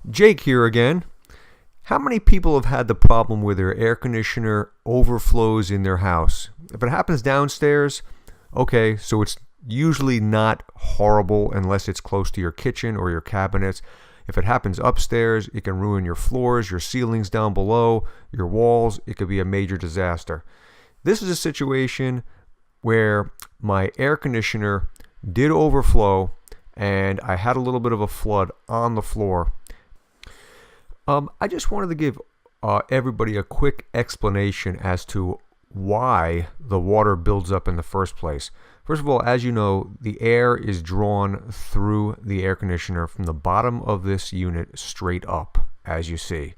Jake here again. How many people have had the problem where their air conditioner overflows in their house? If it happens downstairs, okay, so it's usually not horrible unless it's close to your kitchen or your cabinets. If it happens upstairs, it can ruin your floors, your ceilings down below, your walls. It could be a major disaster. This is a situation where my air conditioner did overflow and I had a little bit of a flood on the floor. I just wanted to give everybody a quick explanation as to why the water builds up in the first place. First of all, as you know, the air is drawn through the air conditioner from the bottom of this unit straight up, as you see.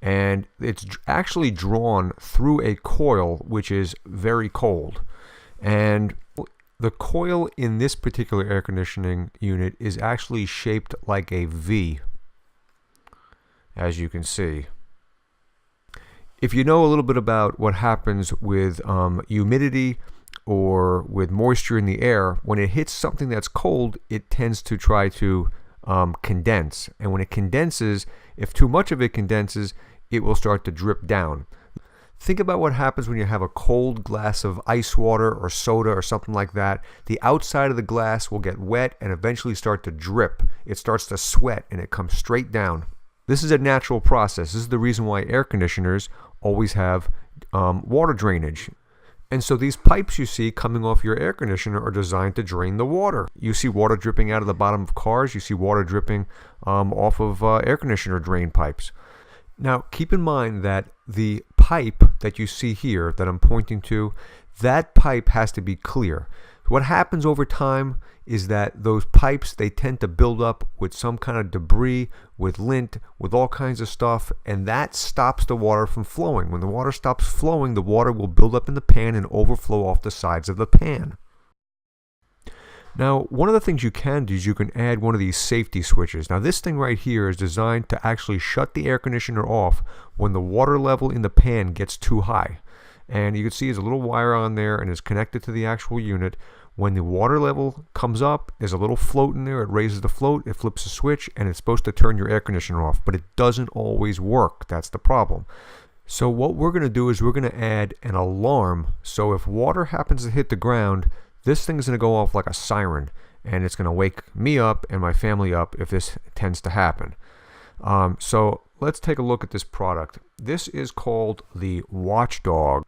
And it's actually drawn through a coil, which is very cold. And the coil in this particular air conditioning unit is actually shaped like a V, as you can see. If you know a little bit about what happens with humidity or with moisture in the air, when it hits something that's cold, it tends to try to condense. And when it condenses, if too much of it condenses, it will start to drip down. Think about what happens when you have a cold glass of ice water or soda or something like that. The outside of the glass will get wet and eventually start to drip. It starts to sweat and it comes straight down. This is a natural process. This is the reason why air conditioners always have water drainage. And so these pipes you see coming off your air conditioner are designed to drain the water. You see water dripping out of the bottom of cars. You see water dripping off of air conditioner drain pipes. Now, keep in mind that the pipe that you see here that I'm pointing to, that pipe has to be clear. What happens over time is that those pipes, they tend to build up with some kind of debris, with lint, with all kinds of stuff, and that stops the water from flowing. When the water stops flowing, the water will build up in the pan and overflow off the sides of the pan. Now, one of the things you can do is you can add one of these safety switches. Now, this thing right here is designed to actually shut the air conditioner off when the water level in the pan gets too high. And you can see there's a little wire on there and it's connected to the actual unit. When the water level comes up, there's a little float in there. It raises the float, it flips a switch, and it's supposed to turn your air conditioner off. But it doesn't always work. That's the problem. So what we're going to do is we're going to add an alarm. So if water happens to hit the ground, this thing is going to go off like a siren. And it's going to wake me up and my family up if this tends to happen. So let's take a look at this product. This is called the Watchdog.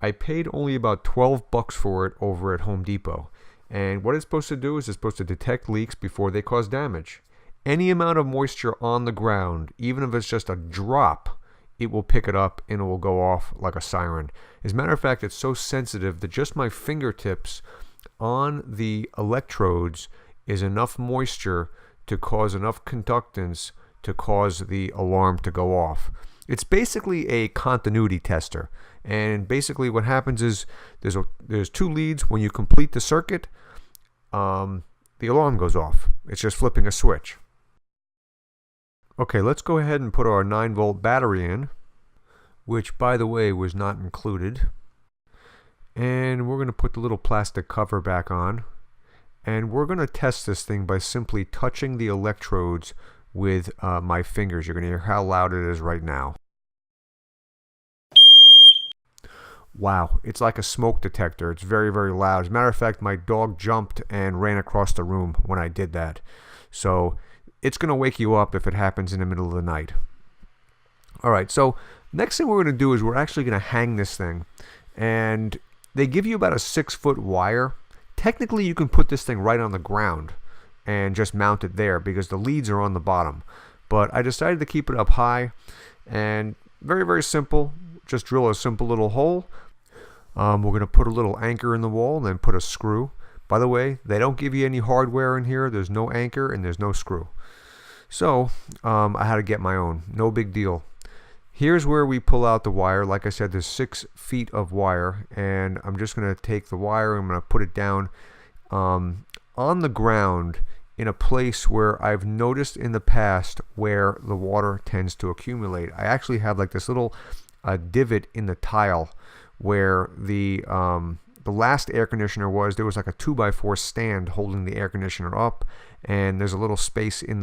I paid only about $12 for it over at Home Depot. And what it's supposed to do is it's supposed to detect leaks before they cause damage. Any amount of moisture on the ground, even if it's just a drop, it will pick it up and it will go off like a siren. As a matter of fact, it's so sensitive that just my fingertips on the electrodes is enough moisture to cause enough conductance to cause the alarm to go off. It's basically a continuity tester. And basically what happens is there's two leads. When you complete the circuit, the alarm goes off. It's just flipping a switch. Okay, let's go ahead and put our 9-volt battery in, which by the way was not included. And we're going to put the little plastic cover back on. And we're going to test this thing by simply touching the electrodes with my fingers. You're going to hear how loud it is right now. Wow, it's like a smoke detector. It's very, very loud. As a matter of fact, my dog jumped and ran across the room when I did that. So it's going to wake you up if it happens in the middle of the night. All right, so next thing we're going to do is we're actually going to hang this thing. And they give you about a 6-foot wire. Technically, you can put this thing right on the ground and just mount it there because the leads are on the bottom. But I decided to keep it up high and very, very simple. Just drill a simple little hole. We're going to put a little anchor in the wall and then put a screw. By the way, they don't give you any hardware in here. There's no anchor and there's no screw. So I had to get my own. No big deal. Here's where we pull out the wire. Like I said, there's 6 feet of wire. And I'm just going to take the wire and I'm going to put it down on the ground in a place where I've noticed in the past where the water tends to accumulate. I actually have like this little divot in the tile where the the last air conditioner was, there was like a 2x4 stand holding the air conditioner up, and there's a little space in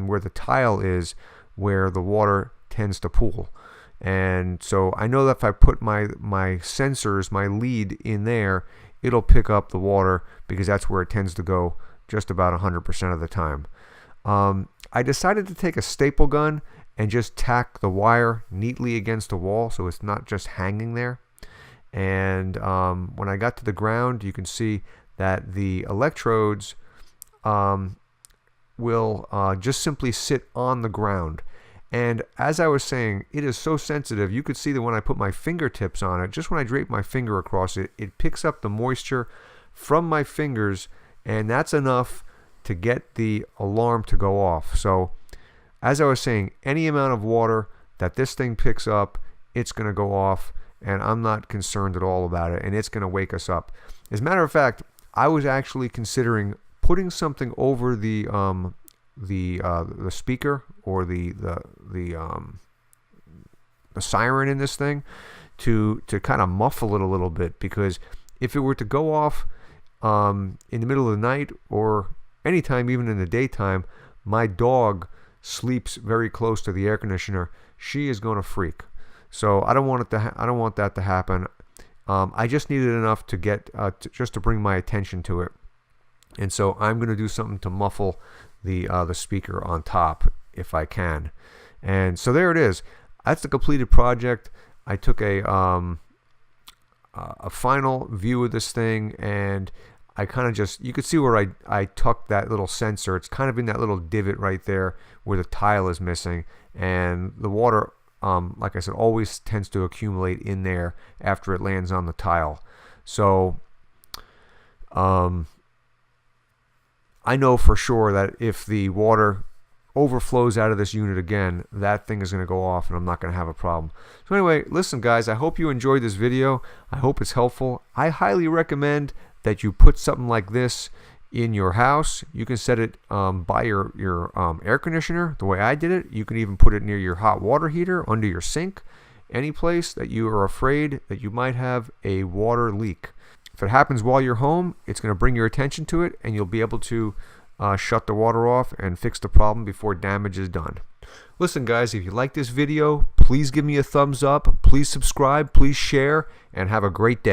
where the tile is where the water tends to pool. And so I know that if I put my sensors, my lead in there, it'll pick up the water because that's where it tends to go just about 100% of the time. I decided to take a staple gun and just tack the wire neatly against the wall so it's not just hanging there. And when I got to the ground, you can see that the electrodes will just simply sit on the ground. And as I was saying, it is so sensitive. You could see that when I put my fingertips on it, just when I drape my finger across it, it picks up the moisture from my fingers, and that's enough to get the alarm to go off. So as I was saying, any amount of water that this thing picks up, it's going to go off, and I'm not concerned at all about it, and it's going to wake us up. As a matter of fact, I was actually considering putting something over the speaker or the siren in this thing to kind of muffle it a little bit, because if it were to go off in the middle of the night or anytime, even in the daytime, my dog sleeps very close to the air conditioner. She is going to freak. So I don't want that to happen. I just needed enough to get just to bring my attention to it, and so I'm going to do something to muffle the speaker on top if I can. And so there it is. That's the completed project. I took a final view of this thing, and I kind of just, you could see where I tucked that little sensor. It's kind of in that little divot right there where the tile is missing, and the water, like I said, always tends to accumulate in there after it lands on the tile. So I know for sure that if the water overflows out of this unit again, that thing is going to go off and I'm not going to have a problem. So anyway, listen guys, I hope you enjoyed this video. I hope it's helpful. I highly recommend that you put something like this in your house. You can set it by your air conditioner the way I did it. You can even put it near your hot water heater, under your sink, any place that you are afraid that you might have a water leak. If it happens while you're home, it's going to bring your attention to it, and you'll be able to shut the water off and fix the problem before damage is done. Listen guys, if you like this video, please give me a thumbs up, please subscribe, please share, and have a great day.